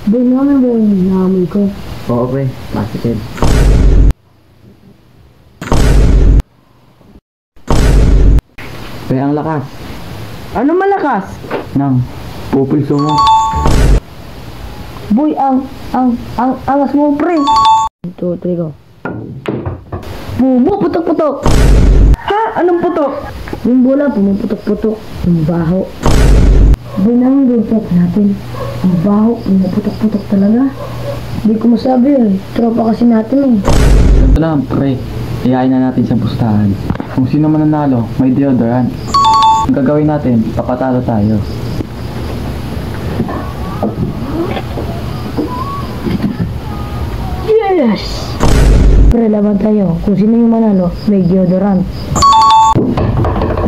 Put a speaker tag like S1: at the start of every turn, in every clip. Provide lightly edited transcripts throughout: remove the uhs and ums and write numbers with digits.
S1: Boy namin ba yung naamoy ko?
S2: Oo, pre. Positive. Pre, ang lakas.
S1: Ano malakas?
S2: Nang pupulso mo.
S1: Boy, angas mo, pre. 1, 2, 3, go. Bubo, putok-putok. Ha? Anong putok? Yung bola, pumuputok-putok. Yung baho. Boy namin gulpot natin. Ang baho, pumuputok-putok talaga. Hindi ko masabi eh. Tropa kasi natin eh.
S2: Ito na, pre. Iyain na natin sa pustahan. Kung sino man nanalo, may deodorant. Ang gagawin natin, papatalo tayo.
S1: Yes! Pre, laban tayo. Kung sino yung manalo, may deodorant.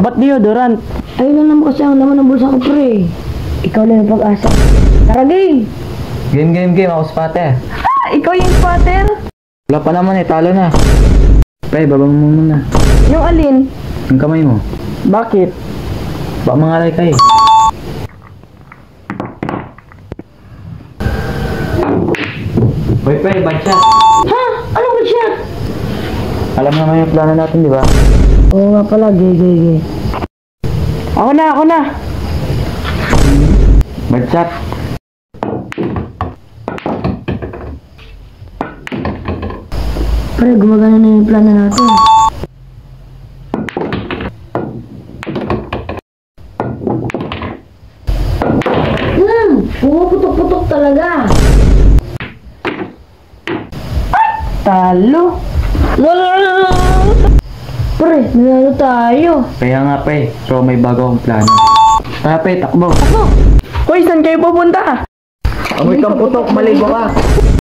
S2: Ba't deodorant?
S1: Ayun lang naman kasi ang laman ng bulsa ko, pre. Ikaw lang yung pag-asa. Tara, game!
S2: Game. Ako spotter.
S1: Ah, ikaw yung spotter?
S2: Wala pa naman eh, talo na. Pre, babang mo muna.
S1: Yung alin?
S2: Yung kamay mo.
S1: Bakit?
S2: Baka mangalay ka eh. Hoy, pre, bad shot.
S1: Ha? Anong ba siya?
S2: Alam naman yung plano natin, di ba?
S1: Oo nga pala, gay. Ako na!
S2: Bad shot.
S1: Pre, gumagana na yung plano natin. Pumuputok-putok talaga. Talo. Pre, nanalo tayo.
S2: Kaya nga, pre. So, may bago akong plano. Tara, pre, takbo.
S1: Hoy, saan kayo pupunta?
S2: Amoy kang putok, maligo ka.